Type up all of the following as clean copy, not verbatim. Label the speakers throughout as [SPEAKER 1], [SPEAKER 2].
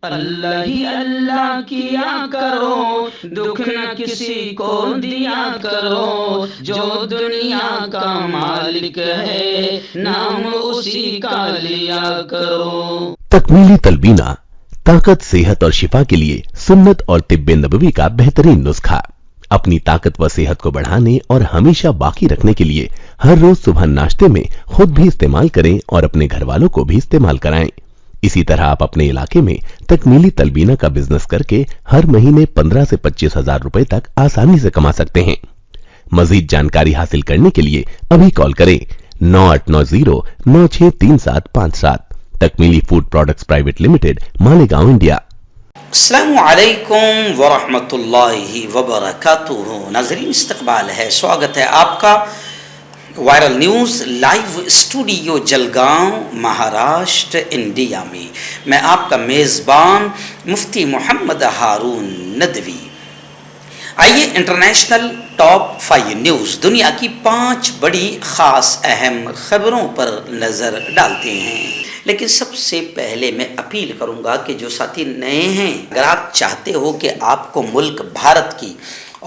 [SPEAKER 1] اللہ ہی اللہ کیا کرو، دکھ نہ کسی کو دیا کرو، جو دنیا کا مالک ہے نام اسی کا لیا کرو۔
[SPEAKER 2] تکمیلی تلبینہ طاقت، صحت اور شفا کے لیے سنت اور طب نبوی کا بہترین نسخہ۔ اپنی طاقت و صحت کو بڑھانے اور ہمیشہ باقی رکھنے کے لیے ہر روز صبح ناشتے میں خود بھی استعمال کریں اور اپنے گھر والوں کو بھی استعمال کرائیں۔ اسی طرح آپ اپنے علاقے میں تکمیلی تلبینہ کا بزنس کر کے ہر مہینے 15 سے 25 ہزار روپے تک آسانی سے کما سکتے ہیں۔ مزید جانکاری حاصل کرنے کے لیے ابھی کال کریں 9890963757۔ Takmili food products private limited, Malegaon, India.
[SPEAKER 3] السلام علیکم ورحمۃ اللہ وبرکاتہ۔ ناظرین، استقبال ہے، سواگت ہے آپ کا viral news live studio Jalgaon, Maharashtra, India میں۔ میں آپ کا میزبان مفتی محمد ہارون ندوی۔ آئیے انٹرنیشنل ٹاپ 5 نیوز، دنیا کی 5 بڑی خاص اہم خبروں پر نظر ڈالتے ہیں۔ لیکن سب سے پہلے میں اپیل کروں گا کہ جو ساتھی نئے ہیں، اگر آپ چاہتے ہو کہ آپ کو ملک بھارت کی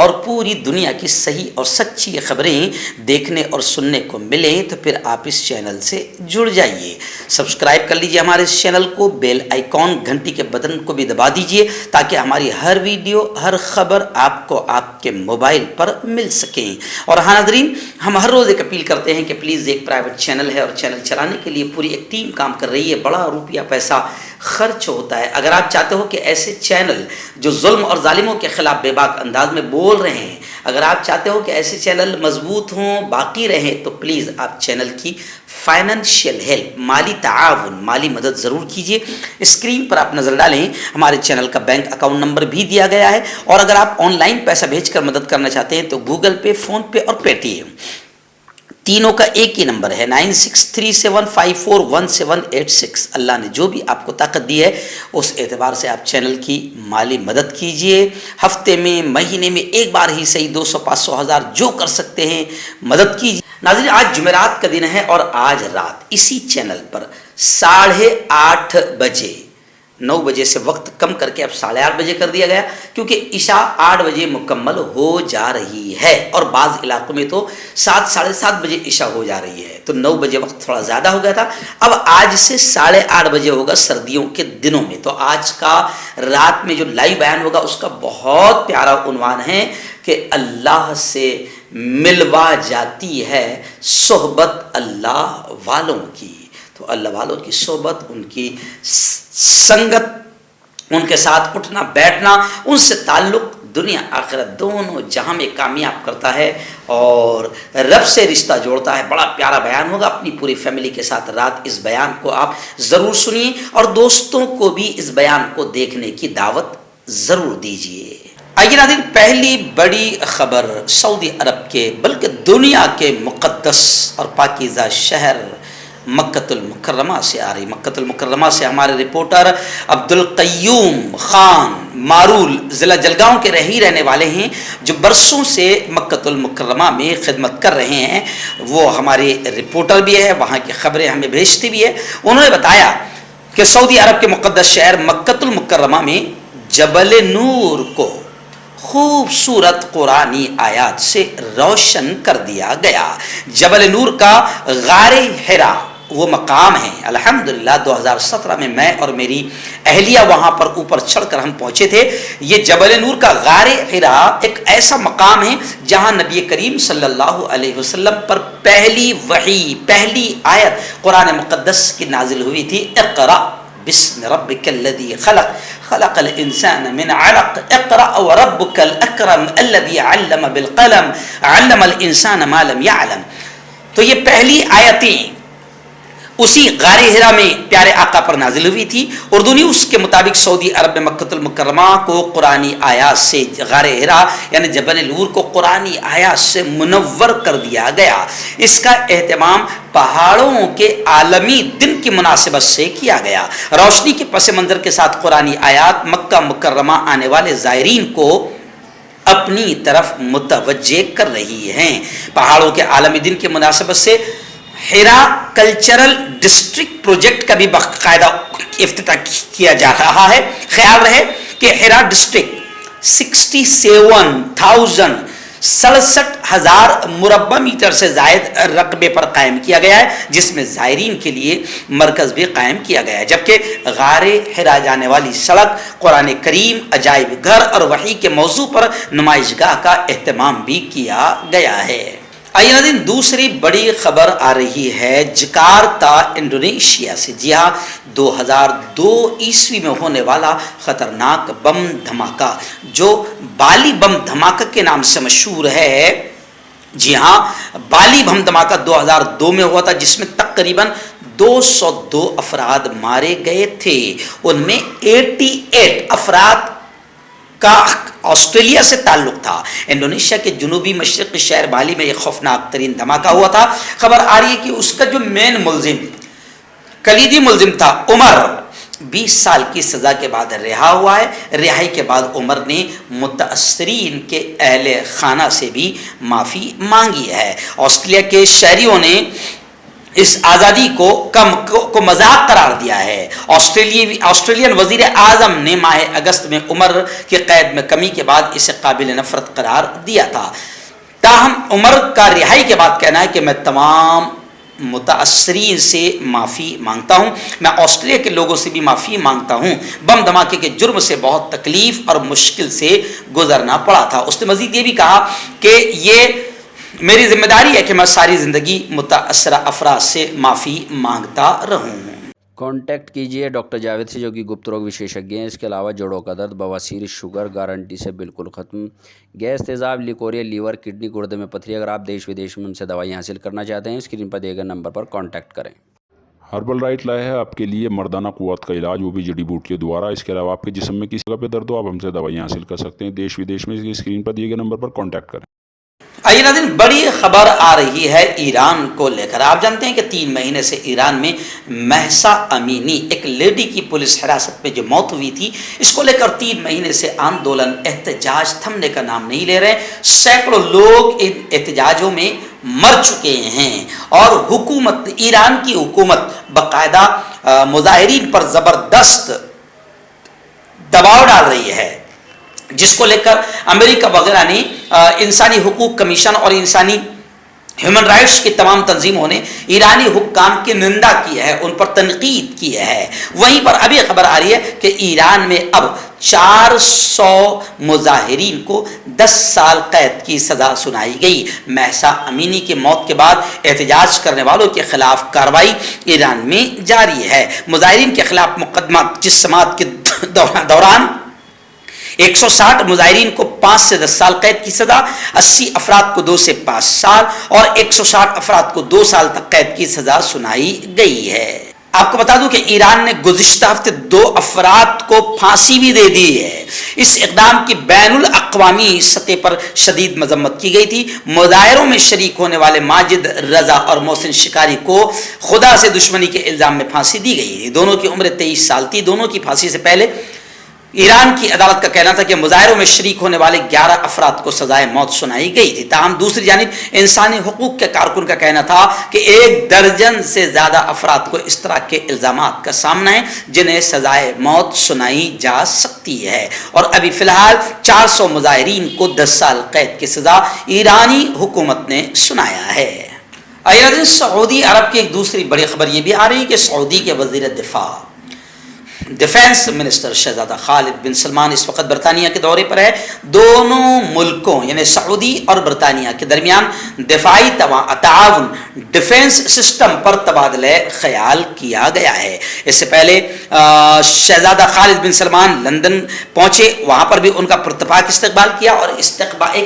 [SPEAKER 3] اور پوری دنیا کی صحیح اور سچی خبریں دیکھنے اور سننے کو ملیں تو پھر آپ اس چینل سے جڑ جائیے۔ سبسکرائب کر لیجئے ہمارے اس چینل کو، بیل آئیکن گھنٹی کے بٹن کو بھی دبا دیجئے تاکہ ہماری ہر ویڈیو، ہر خبر آپ کو آپ کے موبائل پر مل سکیں۔ اور ہاں ناظرین، ہم ہر روز ایک اپیل کرتے ہیں کہ پلیز، ایک پرائیویٹ چینل ہے اور چینل چلانے کے لیے پوری ایک ٹیم کام کر رہی ہے، بڑا روپیہ پیسہ خرچ ہوتا ہے۔ اگر آپ چاہتے ہو کہ ایسے چینل جو ظلم اور ظالموں کے خلاف بے باک انداز میں بول رہے ہیں، اگر آپ چاہتے ہو کہ ایسے چینل مضبوط ہوں، باقی رہیں، تو پلیز آپ چینل کی فائنینشیل ہیلپ، مالی تعاون، مالی مدد ضرور کیجیے۔ اسکرین پر آپ نظر ڈالیں، ہمارے چینل کا بینک اکاؤنٹ نمبر بھی دیا گیا ہے، اور اگر آپ آن لائن پیسہ بھیج کر مدد کرنا چاہتے ہیں تو گوگل پے، فون پے اور پے ٹی ایم تینوں کا ایک ہی نمبر ہے 9637541786۔ اللہ نے جو بھی آپ کو طاقت دی ہے اس اعتبار سے آپ چینل کی مالی مدد کیجئے۔ ہفتے میں، مہینے میں ایک بار ہی صحیح 200، 500، 1000 جو کر سکتے ہیں مدد کیجئے۔ ناظرین، آج جمعرات کا دن ہے اور آج رات اسی چینل پر 8:30 بجے، 9 بجے سے وقت کم کر کے اب 8:30 بجے کر دیا گیا، کیونکہ عشاء 8 بجے مکمل ہو جا رہی ہے، اور بعض علاقوں میں تو 7، 7:30 بجے عشاء ہو جا رہی ہے، تو 9 بجے وقت تھوڑا زیادہ ہو گیا تھا۔ اب آج سے 8:30 بجے ہوگا سردیوں کے دنوں میں۔ تو آج کا رات میں جو لائیو بیان ہوگا اس کا بہت پیارا عنوان ہے کہ اللہ سے ملوا جاتی ہے صحبت اللہ والوں کی۔ تو اللہ والوں کی صحبت، ان کی سنگت، ان کے ساتھ اٹھنا بیٹھنا، ان سے تعلق دنیا آخرت دونوں جہاں میں کامیاب کرتا ہے اور رب سے رشتہ جوڑتا ہے۔ بڑا پیارا بیان ہوگا، اپنی پوری فیملی کے ساتھ رات اس بیان کو آپ ضرور سنیے، اور دوستوں کو بھی اس بیان کو دیکھنے کی دعوت ضرور دیجیے۔ آئیے ناظرین، پہلی بڑی خبر سعودی عرب کے بلکہ دنیا کے مقدس اور پاکیزہ شہر مکۃ المکرمہ سے آ رہی۔ مکۃ المکرمہ سے ہمارے رپورٹر عبدالقیوم خان مارول ضلع جلگاؤں کے رہنے والے ہیں، جو برسوں سے مکۃ المکرمہ میں خدمت کر رہے ہیں۔ وہ ہمارے رپورٹر بھی ہے، وہاں کی خبریں ہمیں بھیجتے بھی ہے۔ انہوں نے بتایا کہ سعودی عرب کے مقدس شہر مکۃ المکرمہ میں جبل نور کو خوبصورت قرآنی آیات سے روشن کر دیا گیا۔ جبل نور کا غار حرا وہ مقام ہے، الحمدللہ 2017 میں اور میری اہلیہ وہاں پر اوپر چڑھ کر ہم پہنچے تھے۔ یہ جبل نور کا غار حرا ایک ایسا مقام ہے جہاں نبی کریم صلی اللہ علیہ وسلم پر پہلی وحی، پہلی آیت قرآن مقدس کی نازل ہوئی تھی، اقرأ بسم ربک الذی خلق خلق الانسان من علق اقرأ وربک الاکرم الذی علم بالقلم علم الانسان ما لم يعلم۔ تو یہ پہلی آیتیں اسی غار حرا میں پیارے آقا پر نازل ہوئی تھی۔ اردو نیوز کے مطابق سعودی عرب میں مکۃ المکرمہ کو قرآنی آیات سے، غار حرا یعنی جبل نور کو قرآنی آیات سے منور کر دیا گیا۔ اس کا اہتمام پہاڑوں کے عالمی دن کی مناسبت سے کیا گیا۔ روشنی کے پس منظر کے ساتھ قرآنی آیات مکہ مکرمہ آنے والے زائرین کو اپنی طرف متوجہ کر رہی ہیں۔ پہاڑوں کے عالمی دن کی مناسبت سے ہیرا کلچرل ڈسٹرکٹ پروجیکٹ کا بھی باقاعدہ افتتاح کیا جا رہا ہے. خیال رہے کہ ہیرا ڈسٹرکٹ 67,000 مربع میٹر سے زائد رقبے پر قائم کیا گیا ہے، جس میں زائرین کے لیے مرکز بھی قائم کیا گیا ہے. جبکہ غار ہرا جانے والی سڑک، قرآن کریم، عجائب گھر اور وحی کے موضوع پر نمائش گاہ کا اہتمام بھی کیا گیا ہے. آئیے ناظرین، دوسری بڑی خبر آ رہی ہے جکارتا انڈونیشیا سے. جی ہاں، 2002 عیسوی میں ہونے والا خطرناک بم دھماکہ جو بالی بم دھماکہ کے نام سے مشہور ہے، جی ہاں بالی بم دھماکہ 2002 میں ہوا تھا، جس میں تقریباً 202 افراد مارے گئے تھے. ان میں 88 افراد کا آسٹریلیا سے تعلق تھا. انڈونیشیا کے جنوبی مشرقی شہر بالی میں ایک خوفناک ترین دھماکہ ہوا تھا. خبر آ رہی ہے کہ اس کا جو مین ملزم، کلیدی ملزم تھا، عمر 20 سال کی سزا کے بعد رہا ہوا ہے. رہائی کے بعد عمر نے متاثرین کے اہل خانہ سے بھی معافی مانگی ہے. آسٹریلیا کے شہریوں نے اس آزادی کو مذاق قرار دیا ہے. آسٹریلین وزیر اعظم نے ماہ اگست میں عمر کے قید میں کمی کے بعد اسے قابل نفرت قرار دیا تھا. تاہم عمر کا رہائی کے بعد کہنا ہے کہ میں تمام متاثرین سے معافی مانگتا ہوں. میں آسٹریلیا کے لوگوں سے بھی معافی مانگتا ہوں. بم دھماکے کے جرم سے بہت تکلیف اور مشکل سے گزرنا پڑا تھا. اس نے مزید یہ بھی کہا کہ یہ میری ذمہ داری ہے کہ میں ساری زندگی متاثرہ افراد سے معافی مانگتا رہوں.
[SPEAKER 1] کانٹیکٹ کیجئے ڈاکٹر جاوید سے، جو کہ گپت روگ وشیشجی ہیں. اس کے علاوہ جوڑوں کا درد، بواسیر، شوگر گارنٹی سے بالکل ختم، گیس، تیزاب، لیکوریا، لیور، کڈنی، گردے میں پتھری. اگر آپ دیش ودیش میں ان سے دوائیں حاصل کرنا چاہتے ہیں، اسکرین پر دیے گئے نمبر پر کانٹیکٹ کریں.
[SPEAKER 4] ہربل رائٹ لائے ہے آپ کے لیے مردانہ قوت کا علاج، وہ بھی جڑی بوٹیوں دوارا. اس کے علاوہ آپ کے جسم میں کسی جگہ پہ درد ہو، آپ ہم سے دوائیاں حاصل کر سکتے ہیں دیش ودیش میں. اسکرین پر دیے گئے نمبر پر کانٹیکٹ کریں.
[SPEAKER 3] آئیے ناظرین، بڑی خبر آ رہی ہے ایران کو لے کر. آپ جانتے ہیں کہ 3 مہینے سے ایران میں مہسا امینی، ایک لیڈی کی پولیس حراست میں جو موت ہوئی تھی، اس کو لے کر 3 مہینے سے آندولن، احتجاج تھمنے کا نام نہیں لے رہے. سینکڑوں لوگ ان احتجاجوں میں مر چکے ہیں اور حکومت، ایران کی حکومت باقاعدہ مظاہرین پر زبردست دباؤ ڈال رہی ہے، جس کو لے کر امریکہ وغیرہ نے انسانی حقوق کمیشن اور انسانی ہیومن رائٹس کی تمام تنظیموں نے ایرانی حکام کی نندا کی ہے، ان پر تنقید کی ہے. وہیں پر ابھی خبر آ رہی ہے کہ ایران میں اب 400 مظاہرین کو 10 سال قید کی سزا سنائی گئی. مہسا امینی کی موت کے بعد احتجاج کرنے والوں کے خلاف کارروائی ایران میں جاری ہے. مظاہرین کے خلاف مقدمات جس سماعت کے دوران 160 مظاہرین کو 5 سے 10 سال قید کی سزا، 80 افراد کو 2 سے 5 سال اور 160 افراد کو 2 سال تک قید کی سزا سنائی گئی ہے. آپ کو بتا دوں کہ ایران نے گزشتہ ہفتے 2 افراد کو پھانسی بھی دے دی ہے. اس اقدام کی بین الاقوامی سطح پر شدید مذمت کی گئی تھی. مظاہروں میں شریک ہونے والے ماجد رضا اور محسن شکاری کو خدا سے دشمنی کے الزام میں پھانسی دی گئی تھی. دونوں کی عمر 23 سال تھی. دونوں کی پھانسی سے پہلے ایران کی عدالت کا کہنا تھا کہ مظاہروں میں شریک ہونے والے 11 افراد کو سزائے موت سنائی گئی تھی. تاہم دوسری جانب انسانی حقوق کے کارکن کا کہنا تھا کہ 1 درجن سے زیادہ افراد کو اس طرح کے الزامات کا سامنا ہے جنہیں سزائے موت سنائی جا سکتی ہے. اور ابھی فی الحال 400 مظاہرین کو 10 سال قید کی سزا ایرانی حکومت نے سنایا ہے. سعودی عرب کی ایک دوسری بڑی خبر یہ بھی آ رہی ہے کہ سعودی کے وزیر دفاع، ڈیفنس منسٹر شہزادہ خالد بن سلمان اس وقت برطانیہ کے دورے پر ہے. دونوں ملکوں یعنی سعودی اور برطانیہ کے درمیان دفاعی تعاون، ڈیفنس سسٹم پر تبادلہ خیال کیا گیا ہے. اس سے پہلے شہزادہ خالد بن سلمان لندن پہنچے، وہاں پر بھی ان کا پرتپاک استقبال کیا اور ایک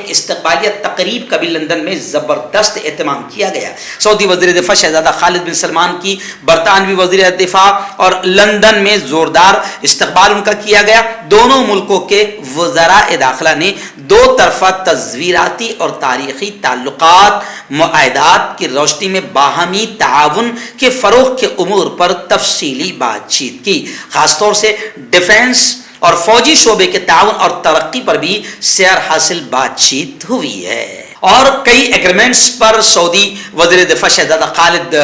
[SPEAKER 3] استقبالیہ تقریب کا بھی لندن میں زبردست اہتمام کیا گیا. سعودی وزیر دفاع شہزادہ خالد بن سلمان کی برطانوی وزیر دفاع اور لندن میں زوردار استقبال ان کا کیا گیا. دونوں ملکوں کے وزراء داخلہ نے 2 طرفہ تصویراتی اور تاریخی تعلقات، معاہدات کی روشنی میں باہمی تعاون کے فروغ کے امور پر تفصیلی بات چیت کی. خاص طور سے ڈیفنس اور فوجی شعبے کے تعاون اور ترقی پر بھی سیر حاصل بات چیت ہوئی ہے. اور کئی ایگریمنٹس پر سعودی وزیر دفاع شہزادہ خالد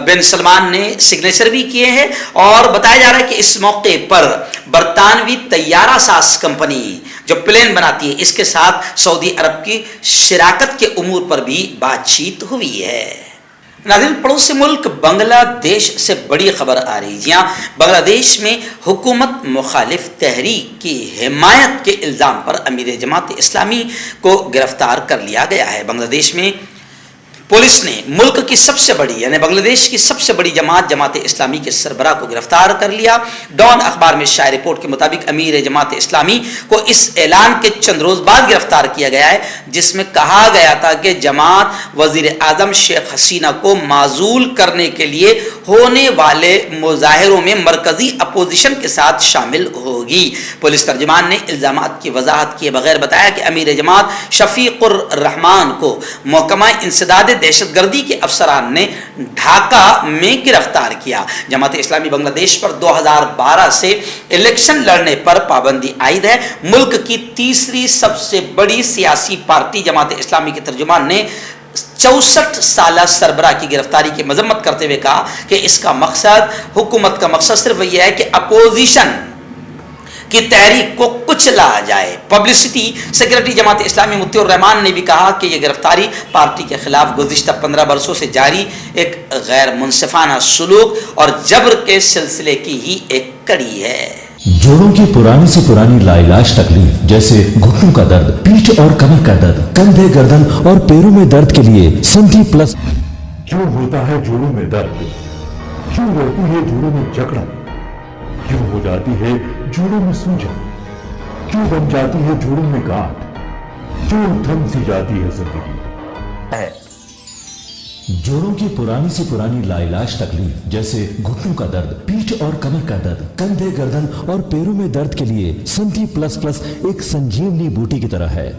[SPEAKER 3] بن سلمان نے سگنیچر بھی کیے ہیں، اور بتایا جا رہا ہے کہ اس موقع پر برطانوی طیارہ ساز کمپنی جو پلین بناتی ہے اس کے ساتھ سعودی عرب کی شراکت کے امور پر بھی بات چیت ہوئی ہے۔ ناظرین، پڑوسی ملک بنگلہ دیش سے بڑی خبر آ رہی ہے۔ جی ہاں، بنگلہ دیش میں حکومت مخالف تحریک کی حمایت کے الزام پر امیر جماعت اسلامی کو گرفتار کر لیا گیا ہے۔ بنگلہ دیش میں پولیس نے ملک کی سب سے بڑی یعنی بنگلہ دیش کی سب سے بڑی جماعت اسلامی کے سربراہ کو گرفتار کر لیا۔ ڈان اخبار میں شائع رپورٹ کے مطابق امیر جماعت اسلامی کو اس اعلان کے چند روز بعد گرفتار کیا گیا ہے، جس میں کہا گیا تھا کہ جماعت وزیر اعظم شیخ حسینہ کو معزول کرنے کے لیے ہونے والے مظاہروں میں مرکزی اپوزیشن کے ساتھ شامل ہوگی۔ پولیس ترجمان نے الزامات کی وضاحت کیے بغیر بتایا کہ امیر جماعت شفیق الرحمان کو محکمہ انسداد دہشت گردی کے افسران نے ڈھاکہ میں گرفتار کیا۔ جماعت اسلامی بنگلہ دیش پر 2012 سے الیکشن لڑنے پر پابندی عائد ہے۔ ملک کی تیسری سب سے بڑی سیاسی پارٹی جماعت اسلامی کے ترجمان نے 64 سالہ سربراہ کی گرفتاری کی مذمت کرتے ہوئے کہا کہ اس کا مقصد، حکومت کا مقصد صرف یہ ہے کہ اپوزیشن کی تحریک کو کچلا جائے۔ پبلسٹی سیکرٹری جماعت اسلامی مطیع الرحمان نے بھی کہا کہ یہ گرفتاری پارٹی کے خلاف گزشتہ 15 برسوں سے جاری ایک غیر منصفانہ سلوک اور جبر کے سلسلے کی ہی ایک کڑی ہے۔
[SPEAKER 5] جوڑوں کی پرانی سے پرانی لاعلاج تکلیف جیسے گھٹنوں کا درد، پیٹھ اور کمر کا درد، کندھے، گردن اور پیروں میں درد کے لیے سنتھی پلس۔
[SPEAKER 6] کیوں ہوتا ہے جوڑوں میں درد؟ کیوں رہتی ہے جوڑوں میں جکڑن؟ کیوں ہو جاتی ہے جوڑوں میں سوجن؟ کیوں بن جاتی ہے جوڑوں میں گاٹھ؟ کیوں تھم سی جاتی ہے زندگی؟
[SPEAKER 5] جوڑوں کی پرانی سے پرانی لاعلاج تکلیف جیسے گھٹنوں کا درد، پیٹھ اور کمر کا درد، کندھے، گردن اور پیروں میں درد کے لیے سنتھی پلس پلس ایک سنجیونی بوٹی کی طرح ہے،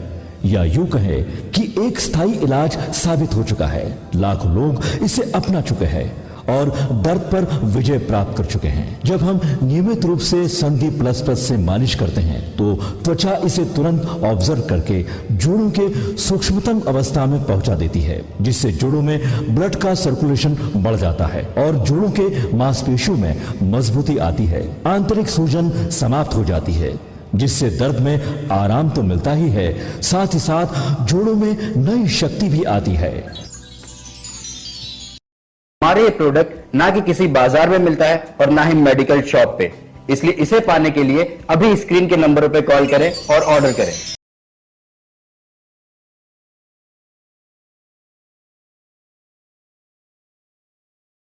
[SPEAKER 5] یا یوں کہے کہ ایک ستھائی علاج ثابت ہو چکا ہے۔ لاکھوں لوگ اسے اپنا چکے ہیں اور درد پر وجے پراپت کر چکے ہیں۔ جب ہم نیمت روپ سے سندھی پلس پلس سے مالش کرتے ہیں تو توچا اسے ترنت آبزرو کر کے جوڑوں کے سوکشمتم اوستھا میں پہنچا دیتی ہے، جس سے جوڑوں میں بلڈ کا سرکولیشن بڑھ جاتا ہے اور جوڑوں کے ماس پیشیوں میں مضبوطی آتی ہے، آنترک سوجن سماپت ہو جاتی ہے، جس سے درد میں آرام تو ملتا ہی ہے، ساتھ ہی ساتھ جوڑوں میں نئی شکتی بھی آتی ہے۔
[SPEAKER 7] ہمارے یہ پروڈکٹ نہ کہ کسی بازار میں ملتا ہے اور نہ ہی میڈیکل شاپ پہ، اس لیے اسے پانے کے لیے ابھی اسکرین کے نمبروں پہ کال کریں اور آرڈر کریں۔